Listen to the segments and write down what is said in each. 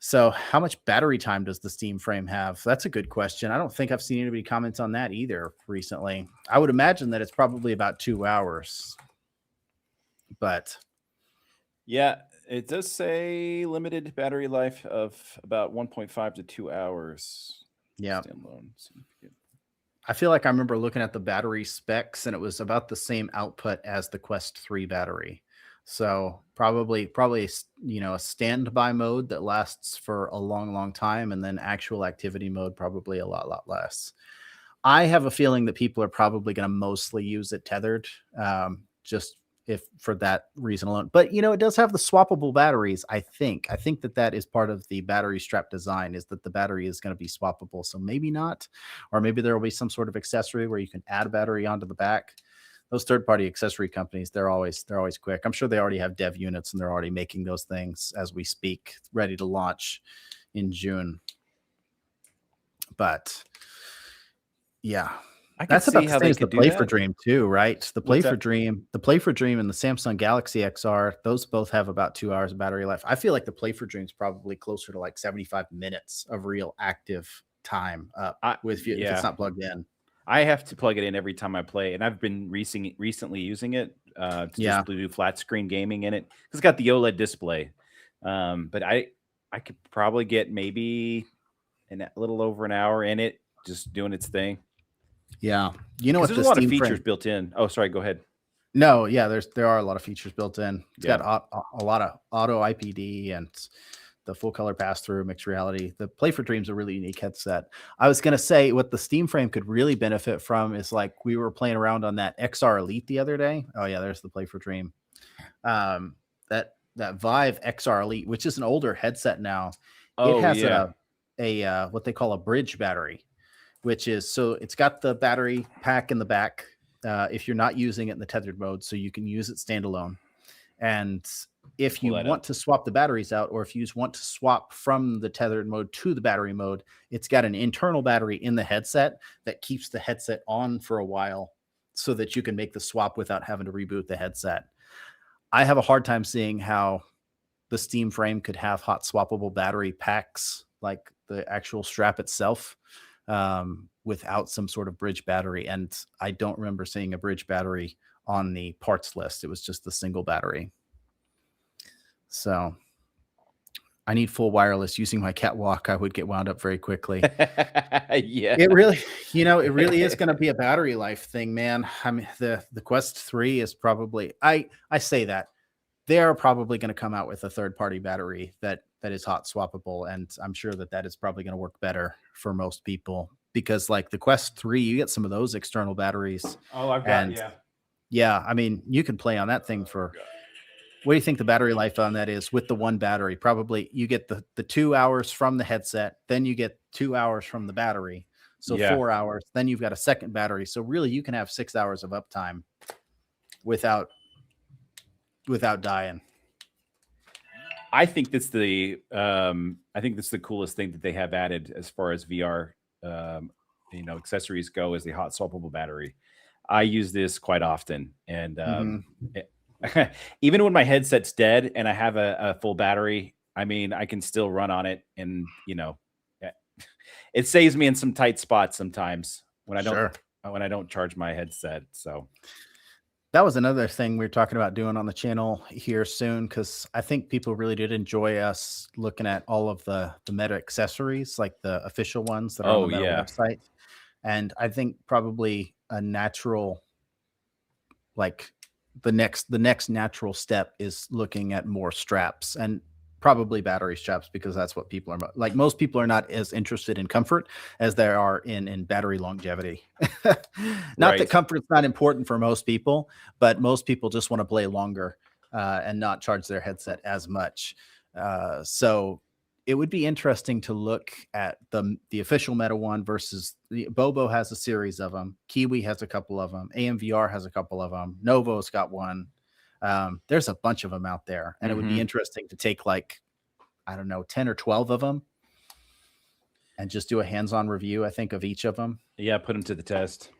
So how much battery time does the Steam frame have? That's a good question. I don't think I've seen anybody comment on that either recently. I would imagine that it's probably about 2 hours, but Yeah, it does say limited battery life of about 1.5 to 2 hours. yeah. Standalone. I feel like I remember looking at the battery specs and it was about the same output as the Quest 3 battery. So probably a standby mode that lasts for a long time, and then actual activity mode probably a lot less. I have a feeling that people are probably going to mostly use it tethered, just if for that reason alone. But it does have the swappable batteries. I think that is part of the battery strap design, is that the battery is going to be swappable. So maybe not, or maybe there will be some sort of accessory where you can add a battery onto the back. Those third-party accessory companies, they're always quick. I'm sure they already have dev units and they're already making those things as we speak, ready to launch in June. But yeah, I could that's about see the how same they as the could do Play for that. Dream too, right? The Play What's for that? Dream, and the Samsung Galaxy XR, those both have about 2 hours of battery life. I feel like the Play for Dream is probably closer to like 75 minutes of real active time up if it's Yeah, not plugged in. I have to plug it in every time I play, and I've been recently using it to Yeah. just do flat screen gaming in it, 'cause it's got the OLED display. But I could probably get maybe a little over an hour in it, just doing its thing. Yeah. You know Because what there's a the lot of Steam features frame built in. Oh, sorry, go ahead. No, yeah, there are a lot of features built in. It's got Yeah. a lot of auto IPD and the full color pass through, mixed reality. The Play for Dream's a really unique headset. I was gonna say what the Steam frame could really benefit from is, like, we were playing around on that XR Elite the other day. Oh yeah, there's the Play for Dream. That Vive XR Elite, which is an older headset now, it Oh, has yeah. a what they call a bridge battery, which is, so it's got the battery pack in the back, if you're not using it in the tethered mode, so you can use it standalone. And if Pull you that want up. to swap the batteries out, or if you just want to swap from the tethered mode to the battery mode, it's got an internal battery in the headset that keeps the headset on for a while so that you can make the swap without having to reboot the headset. I have a hard time seeing how the Steam frame could have hot swappable battery packs like the actual strap itself, without some sort of bridge battery. And I don't remember seeing a bridge battery on the parts list. It was just the single battery. So I need full wireless. Using my catwalk, I would get wound up very quickly. Yeah. It really, it really is going to be a battery life thing, man. I mean, the Quest 3 is probably, I say that they are probably going to come out with a third party battery that is hot swappable, and I'm sure that is probably going to work better for most people, because like the Quest 3, you get some of those external batteries, Oh, I've got, and yeah. yeah, I mean, you can play on that thing for, what do you think the battery life on that is with the one battery? Probably you get the 2 hours from the headset, then you get 2 hours from the battery. So Yeah. 4 hours, then you've got a second battery. So really you can have 6 hours of uptime without dying. I think that's the coolest thing that they have added as far as VR accessories go, is the hot swappable battery. I use this quite often, and even when my headset's dead and I have a full battery, I mean, I can still run on it, and it saves me in some tight spots sometimes when I don't charge my headset. So that was another thing we were talking about doing on the channel here soon, because I think people really did enjoy us looking at all of the Meta accessories, like the official ones that are on the Meta website. And I think probably a natural, like the next natural step is looking at more straps, and probably battery straps, because that's what people are like. Most people are not as interested in comfort as they are in battery longevity. Not that comfort's not important for most people, but most people just want to play longer, and not charge their headset as much. So it would be interesting to look at the official Meta one versus Bobo has a series of them. Kiwi has a couple of them. AMVR has a couple of them. Novo's got one. There's a bunch of them out there, and it would be interesting to take, like, I don't know, 10 or 12 of them and just do a hands-on review, I think, of each of them. Yeah, put them to the test.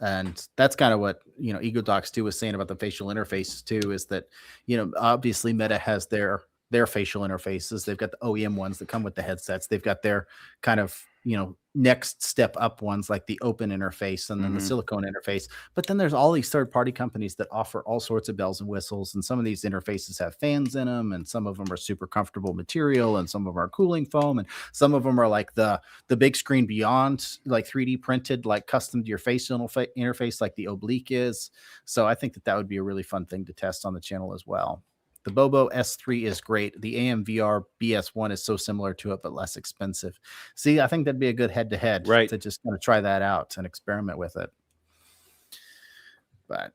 And that's kind of what EgoDocs 2 was saying about the facial interfaces too, is that obviously Meta has their their facial interfaces. They've got the OEM ones that come with the headsets. They've got their kind of, next step up ones like the open interface and then the Hmm. silicone interface. But then there's all these third party companies that offer all sorts of bells and whistles. And some of these interfaces have fans in them, and some of them are super comfortable material, and some of them are cooling foam, and some of them are like the big screen beyond, like 3D printed, like custom to your facial interface, like the oblique is. So I think that that would be a really fun thing to test on the channel as well. The Bobo S3 is great. The AMVR BS1 is so similar to it, but less expensive. See, I think that'd be a good head to head Right. to just kind of try that out and experiment with it. But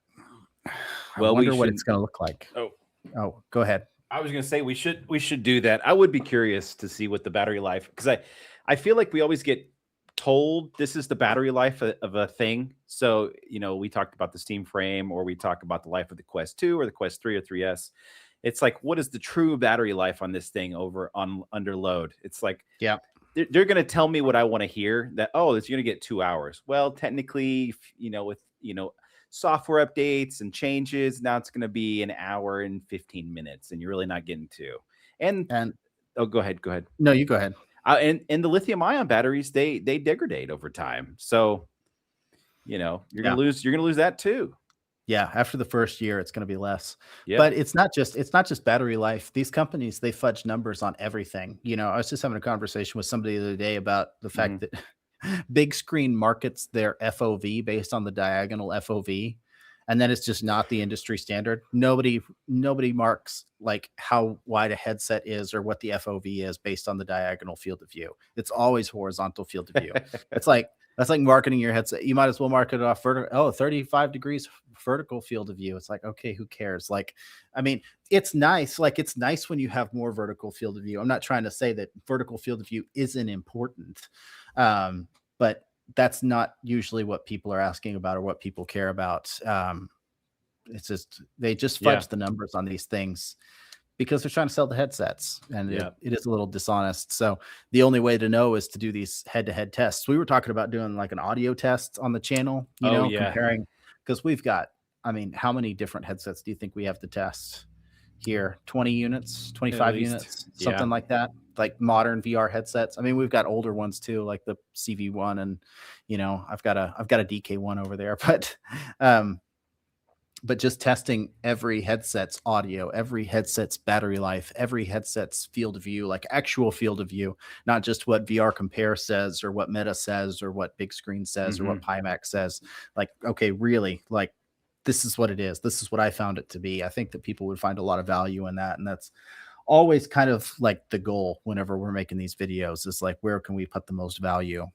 I Well, we wonder what it's should. going to look like. Oh, Oh, go ahead. I was gonna say we should do that. I would be curious to see what the battery life, because I feel like we always get told this is the battery life of a thing. So we talked about the Steam Frame, or we talk about the life of the Quest 2 or the Quest 3 or 3S. It's like, what is the true battery life on this thing over on under load? It's like Yeah. they're going to tell me what I want to hear, that, oh, it's going to get 2 hours. Well, technically, with software updates and changes, now it's going to be an hour and 15 minutes, and you're really not getting two. And And oh, go ahead. no, you go ahead. And the lithium ion batteries, they degrade over time, so Yeah. you're gonna lose that too. Yeah, after the first year, it's gonna be less. Yeah. But it's not just battery life. These companies, they fudge numbers on everything. I was just having a conversation with somebody the other day about the Hmm. fact that Big Screen markets their FOV based on the diagonal FOV, and then it's just not the industry standard. Nobody marks like how wide a headset is or what the FOV is based on the diagonal field of view. It's always horizontal field of view. It's like that's like marketing your headset. You might as well market it off vertical. Oh, 35 degrees vertical field of view. It's like, okay, who cares? Like, I mean, it's nice. Like, it's nice when you have more vertical field of view. I'm not trying to say that vertical field of view isn't important. But that's not usually what people are asking about or what people care about. It's just they just Yeah. fudge the numbers on these things because they're trying to sell the headsets, and it, Yeah. it is a little dishonest. So the only way to know is to do these head-to-head tests. We were talking about doing like an audio test on the channel, Oh yeah. comparing, because we've got, I mean, how many different headsets do you think we have to test here? 20 units, At 25 least. units, Yeah. something like that. Like modern VR headsets. I mean, we've got older ones too, like the CV1, and I've got a DK1 over there, um but just testing every headset's audio, every headset's battery life, every headset's field of view, like actual field of view, not just what VR Compare says or what Meta says or what Big Screen says or what Hmm. Pimax says. Like, okay, really, like this is what it is. This is what I found it to be. I think that people would find a lot of value in that. And that's always kind of like the goal whenever we're making these videos is like, where can we put the most value?